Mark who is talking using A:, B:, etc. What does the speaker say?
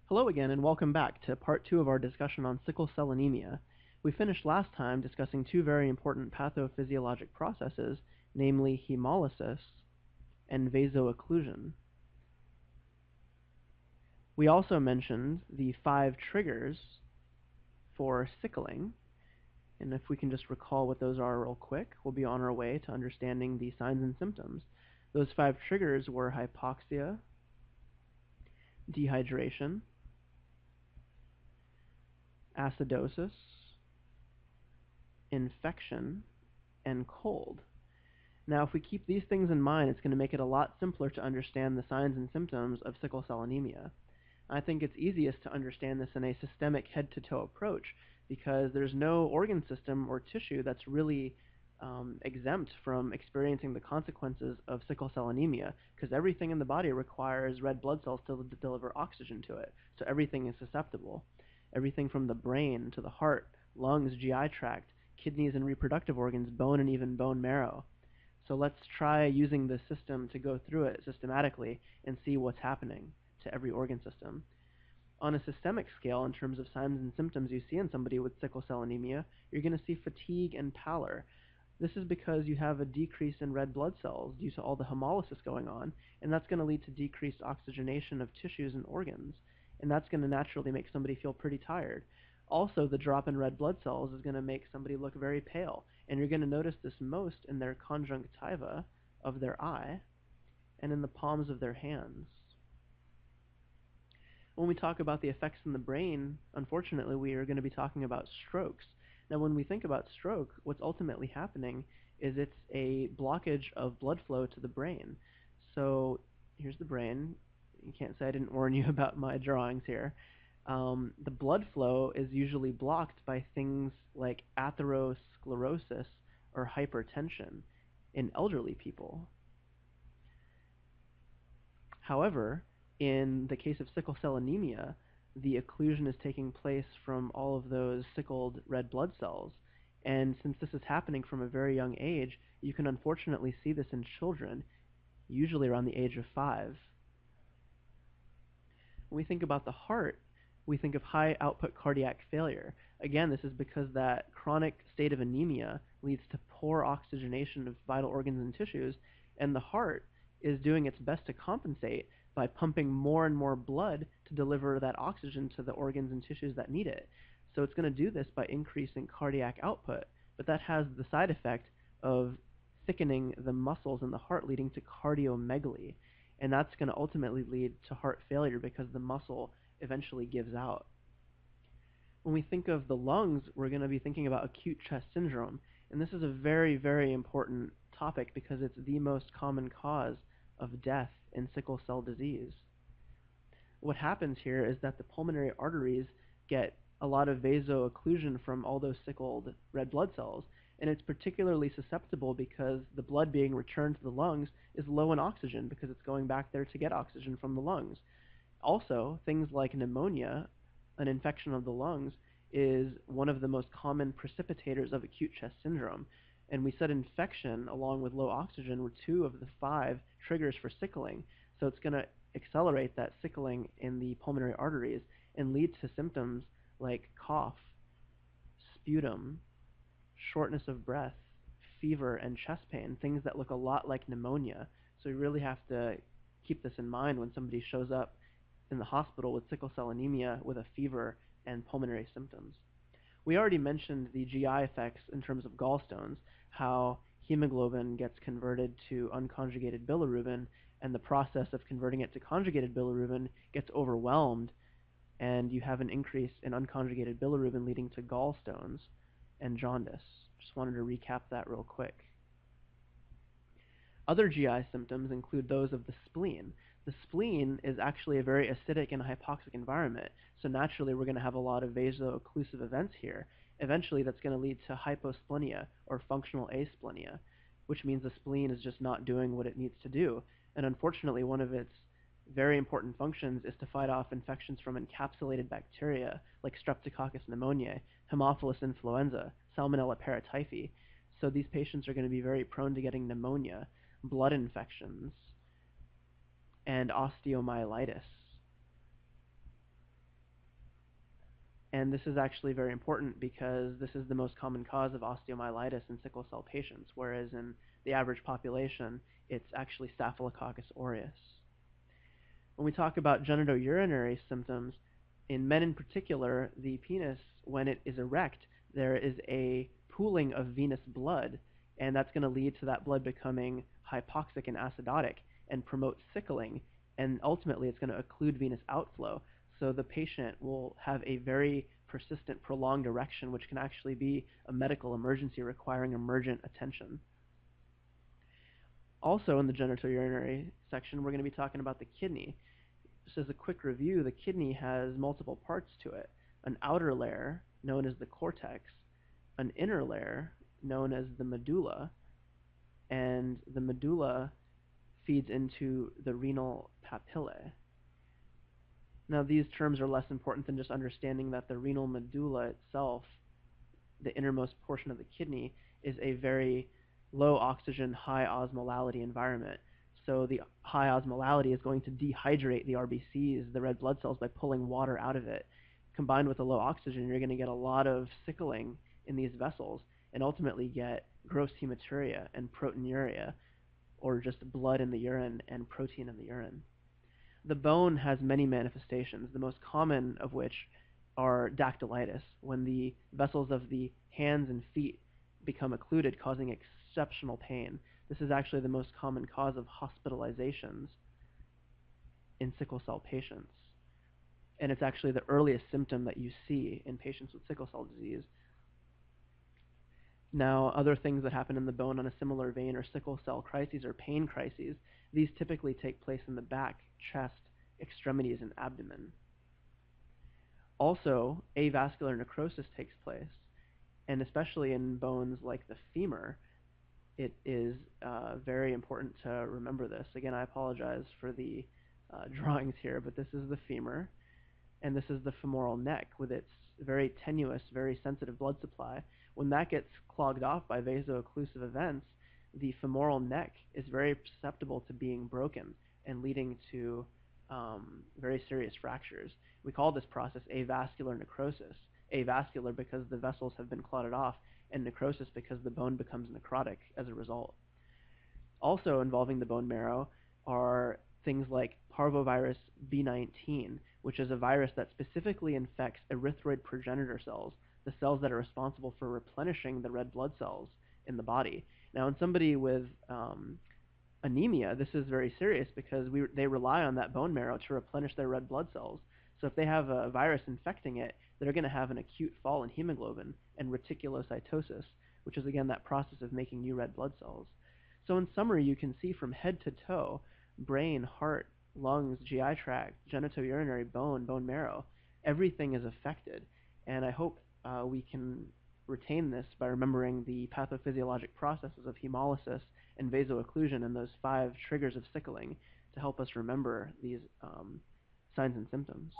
A: Hello again and welcome back to part 2 of our discussion on sickle cell anemia. We finished last time discussing two very important pathophysiologic processes, namely hemolysis and vasoocclusion. We also mentioned the 5 triggers for sickling, and if we can just recall what those are real quick, we'll be on our way to understanding the signs and symptoms. Those 5 triggers were hypoxia, dehydration, acidosis, infection, and cold. Now, if we keep these things in mind, it's going to make it a lot simpler to understand the signs and symptoms of sickle cell anemia. I think it's easiest to understand this in a systemic head-to-toe approach because there's no organ system or tissue that's really exempt from experiencing the consequences of sickle cell anemia, because everything in the body requires red blood cells to deliver oxygen to it, so everything is susceptible. Everything from the brain to the heart, lungs, GI tract, kidneys and reproductive organs, bone and even bone marrow. So let's try using this system to go through it systematically and see what's happening to every organ system. On a systemic scale, in terms of signs and symptoms you see in somebody with sickle cell anemia, you're going to see fatigue and pallor. This is because you have a decrease in red blood cells due to all the hemolysis going on, and that's going to lead to decreased oxygenation of tissues and organs, and that's going to naturally make somebody feel pretty tired. Also, the drop in red blood cells is going to make somebody look very pale, and you're going to notice this most in their conjunctiva of their eye and in the palms of their hands. When we talk about the effects in the brain, unfortunately, we are going to be talking about strokes. Now, when we think about stroke, what's ultimately happening is it's a blockage of blood flow to the brain. So here's the brain. You can't say I didn't warn you about my drawings here. The blood flow is usually blocked by things like atherosclerosis or hypertension in elderly people. However, in the case of sickle cell anemia, the occlusion is taking place from all of those sickled red blood cells. And since this is happening from a very young age, you can unfortunately see this in children, usually around the age of 5. When we think about the heart, we think of high output cardiac failure. Again, this is because that chronic state of anemia leads to poor oxygenation of vital organs and tissues, and the heart is doing its best to compensate by pumping more and more blood to deliver that oxygen to the organs and tissues that need it. So it's going to do this by increasing cardiac output, but that has the side effect of thickening the muscles in the heart, leading to cardiomegaly, and that's going to ultimately lead to heart failure because the muscle eventually gives out. When we think of the lungs, we're going to be thinking about acute chest syndrome, and this is a very, very important topic because it's the most common cause of death in sickle cell disease. What happens here is that the pulmonary arteries get a lot of vasoocclusion from all those sickled red blood cells, and it's particularly susceptible because the blood being returned to the lungs is low in oxygen because it's going back there to get oxygen from the lungs. Also, things like pneumonia, an infection of the lungs, is one of the most common precipitators of acute chest syndrome. And we said infection, along with low oxygen, were 2 of the 5 triggers for sickling. So it's going to accelerate that sickling in the pulmonary arteries and lead to symptoms like cough, sputum, shortness of breath, fever, and chest pain, things that look a lot like pneumonia. So we really have to keep this in mind when somebody shows up in the hospital with sickle cell anemia with a fever and pulmonary symptoms. We already mentioned the GI effects in terms of gallstones, how hemoglobin gets converted to unconjugated bilirubin, and the process of converting it to conjugated bilirubin gets overwhelmed, and you have an increase in unconjugated bilirubin leading to gallstones and jaundice. Just wanted to recap that real quick. Other GI symptoms include those of the spleen. The spleen is actually a very acidic and hypoxic environment, so naturally we're going to have a lot of vasoocclusive events here. Eventually that's going to lead to hyposplenia or functional asplenia, which means the spleen is just not doing what it needs to do. And unfortunately, one of its very important functions is to fight off infections from encapsulated bacteria like Streptococcus pneumoniae, Haemophilus influenza, Salmonella paratyphi. So these patients are going to be very prone to getting pneumonia, blood infections, and osteomyelitis. And this is actually very important because this is the most common cause of osteomyelitis in sickle cell patients, whereas in the average population, it's actually Staphylococcus aureus. When we talk about genitourinary symptoms, in men in particular, the penis, when it is erect, there is a pooling of venous blood, and that's going to lead to that blood becoming hypoxic and acidotic and promote sickling, and ultimately it's going to occlude venous outflow. So the patient will have a very persistent, prolonged erection, which can actually be a medical emergency requiring emergent attention. Also in the genitourinary section, we're going to be talking about the kidney. Just as a quick review, the kidney has multiple parts to it. An outer layer, known as the cortex, an inner layer, known as the medulla, and the medulla feeds into the renal papillae. Now, these terms are less important than just understanding that the renal medulla itself, the innermost portion of the kidney, is a very low oxygen, high osmolality environment. So the high osmolality is going to dehydrate the RBCs, the red blood cells, by pulling water out of it. Combined with the low oxygen, you're going to get a lot of sickling in these vessels and ultimately get gross hematuria and proteinuria, or just blood in the urine and protein in the urine. The bone has many manifestations, the most common of which are dactylitis, when the vessels of the hands and feet become occluded, causing exceptional pain. This is actually the most common cause of hospitalizations in sickle cell patients. And it's actually the earliest symptom that you see in patients with sickle cell disease. Now, other things that happen in the bone on a similar vein are sickle cell crises or pain crises. These typically take place in the back, chest, extremities, and abdomen. Also, avascular necrosis takes place, and especially in bones like the femur, it is very important to remember this. Again, I apologize for the drawings here, but this is the femur, and this is the femoral neck with its very tenuous, very sensitive blood supply. When that gets clogged off by vaso-occlusive events, the femoral neck is very susceptible to being broken and leading to very serious fractures. We call this process avascular necrosis. Avascular because the vessels have been clotted off, and necrosis because the bone becomes necrotic as a result. Also involving the bone marrow are things like parvovirus B19, which is a virus that specifically infects erythroid progenitor cells, the cells that are responsible for replenishing the red blood cells in the body. Now, in somebody with anemia, this is very serious because they rely on that bone marrow to replenish their red blood cells. So if they have a virus infecting it, they're going to have an acute fall in hemoglobin and reticulocytosis, which is again that process of making new red blood cells. So in summary, you can see from head to toe, brain, heart, lungs, GI tract, genitourinary, bone marrow, everything is affected. And I hope we can retain this by remembering the pathophysiologic processes of hemolysis and vaso-occlusion and those 5 triggers of sickling to help us remember these signs and symptoms.